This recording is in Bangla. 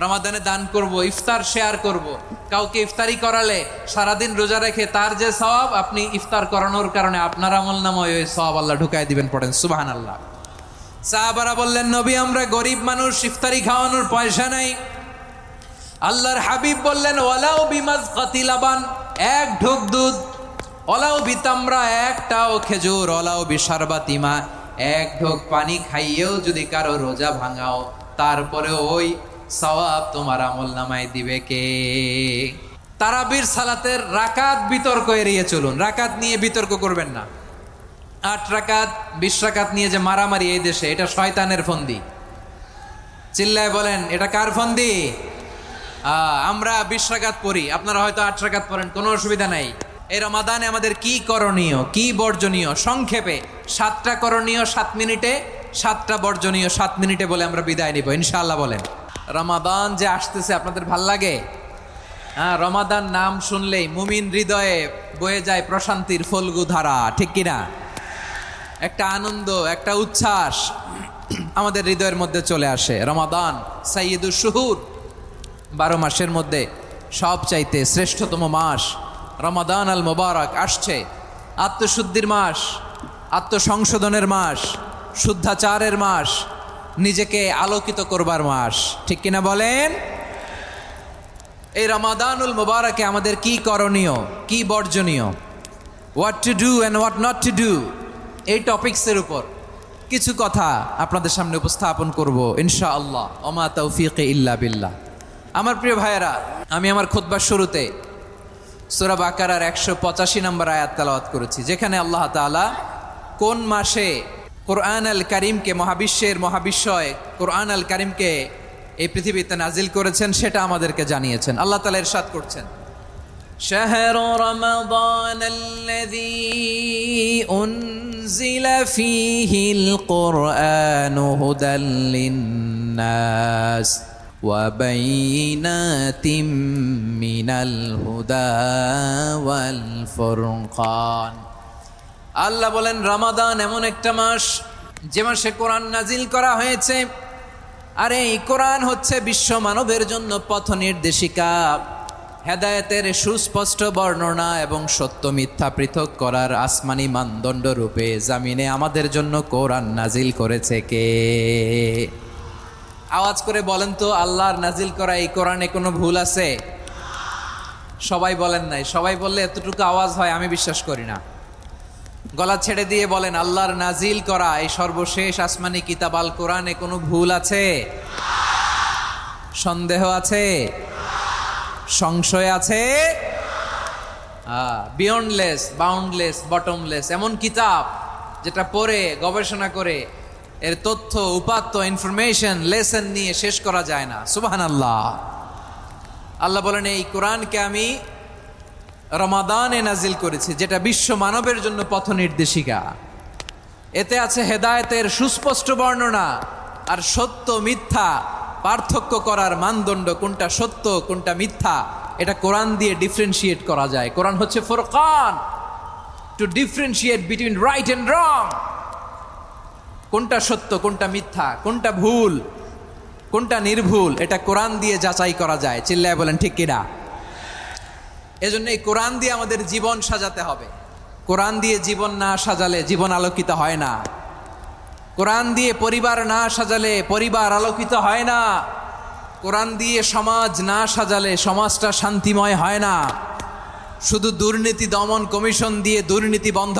রমাদানে দান করব, ইফতার শেয়ার করব। কাউকে ইফতারি করালে সারাদিন রোজা রেখে তার যে সওয়াব, আপনি ইফতার করানোর কারণে আপনার আমলনামায় ওই সওয়াব আল্লাহ ঢুকায় দিবেন। পড়েন সুবহানাল্লাহ। সাহাবারা বললেন, নবী আমরা গরিব মানুষ, ইফতারি খাওয়ানোর পয়সা নাই। আল্লাহর হাবিব বললেন, ওয়ালাউ বিমাজকাতি লাবান, এক ঢোক দুধ, ওয়ালাউ বিতামরা, একটাও খেজুর, ওয়ালাউ বিশারবাতি মা, এক ঢোক পানি খাইয়েও যদি কারো রোজা ভাঙাও, তারপরে ওই সওয়াব তোমার আমলনামায় দিবে কে? তারাবির সালাতের রাকাত বিতর্ক এড়িয়ে চলুন। রাকাত নিয়ে বিতর্ক করবেন না। 8 রাকাত 20 রাকাত নিয়ে যে মারামারি এই দেশে, এটা শয়তানের ফন্দি। চিল্লায় বলেন, এটা কার ফন্দি? আমরা 20 রাকাত পড়ি, আপনারা হয়তো 8 রাকাত পড়েন, কোনো অসুবিধা নাই। এই রমাদানে আমাদের কি করণীয়, কি বর্জনীয়? সংক্ষেপে 7টা করণীয় 7 মিনিটে, 7টা বর্জনীয় 7 মিনিটে বলে আমরা বিদায় নিব ইনশাআল্লাহ। বলেন, রমাদান যে আসতেছে আপনাদের ভাল লাগে? রমাদান নাম শুনলেই মুমিন হৃদয়ে বয়ে যায় প্রশান্তির ফল্গু ধারা, ঠিক কিনা? একটা আনন্দ, একটা উচ্ছ্বাস আমাদের হৃদয়ের মধ্যে চলে আসে। রমাদান সাইয়্যিদুশ শুহুর, 12 মাসের মধ্যে সবচাইতে শ্রেষ্ঠতম মাস রমাদান আল মুবারক আসছে। আত্মশুদ্ধির মাস, আত্মসংশোধনের মাস, শুদ্ধাচারের মাস, নিজেকে আলোকিত করবার মাস, ঠিক কিনা বলেন? এই রমাদানুল মুবারকে আমাদের কি করণীয়, কি বর্জনীয়, what to do and what not to do, এই টপিকসের উপর কিছু কথা আপনাদের সামনে উপস্থাপন করব ইনশাআল্লাহ। ওমা তৌফিক ইল্লা বিল্লাহ। আমার প্রিয় ভাইয়েরা, আমি আমার খুতবার শুরুতে সূরা বাকারার 185 নম্বর আয়াত তেলাওয়াত করেছি, যেখানে আল্লাহ তাআলা কোন মাসে কোরআন আল কারিমকে, মহাবিশ্বের মহাবিশ্বয় কোরআন আল কারিমকে এই পৃথিবীতে নাজিল করেছেন সেটা আমাদেরকে জানিয়েছেন। আল্লাহ তাআলা ইরশাদ করছেন, শাহরু রমাদানাল্লাযী উনজিলা ফীহিল কুরআনু হুদাল লিন্নাস ওয়া বাইনাতিম মিনাল হুদা ওয়াল ফুরকান। আল্লাহ বলেন, রমাদান এমন একটা মাস যে মাসে কোরআন নাজিল করা হয়েছে। আর এই কোরআন হচ্ছে বিশ্ব মানবের জন্য পথ নির্দেশিকা, হেদায়েতের সুস্পষ্ট বর্ণনা এবং সত্য মিথ্যা পৃথক করার আসমানি মানদণ্ড রূপে জামিনে আমাদের জন্য কোরআন নাজিল করেছে কে? আওয়াজ করে বলেন তো, আল্লাহর নাজিল করা এই কোরআনে কোনো ভুল আছে? সবাই বলেন নাই। সবাই বললে এতটুকু আওয়াজ হয় আমি বিশ্বাস করি না। গলা ছেড়ে দিয়ে বলেন, আল্লাহর নাজিল করা এই সর্বশেষ আসমানি কিতাব আল কোরআনে কোনো ভুল আছে? সন্দেহ আছে? সংশয় আছে? বিয়ন্ডলেস, বাউন্ডলেস, বটমলেস, এমন কিতাব যেটা পড়ে গবেষণা করে এর তথ্য, উপাত্ত, ইনফরমেশন, লেসন নিয়ে শেষ করা যায় না। সুবহানাল্লাহ। আল্লাহ বলেন, এই কোরআনকে আমি রমাদানে নাজিল করেছি, যেটা বিশ্ব মানবের জন্য পথ নির্দেশিকা। এতে আছে হেদায়েতের সুস্পষ্ট বর্ণনা আর সত্য মিথ্যা পার্থক্য করার মানদণ্ড, কোনটা সত্য কোনটা মিথ্যা এটা কোরআন দিয়ে ডিফারেন্সিয়েট করা যায়। কোরআন হচ্ছে ফুরকান, to differentiate between right and wrong. কোনটা সত্য, কোনটা মিথ্যা, কোনটা ভুল, কোনটা নির্ভুল, এটা কোরআন দিয়ে যাচাই করা যায়। চিল্লায় বলেন ঠিক কিনা? এজন্য এই কোরআন দিয়ে আমাদের জীবন সাজাতে হবে। কোরআন দিয়ে জীবন না সাজালে জীবন আলোকিত হয় না। কোরআন দিয়ে পরিবার না সাজালে পরিবার আলোকিত হয় না। কোরআন দিয়ে সমাজ না সাজালে সমাজটা শান্তিময় হয় না। শুধু দুর্নীতি দমন কমিশন দিয়ে দুর্নীতি বন্ধ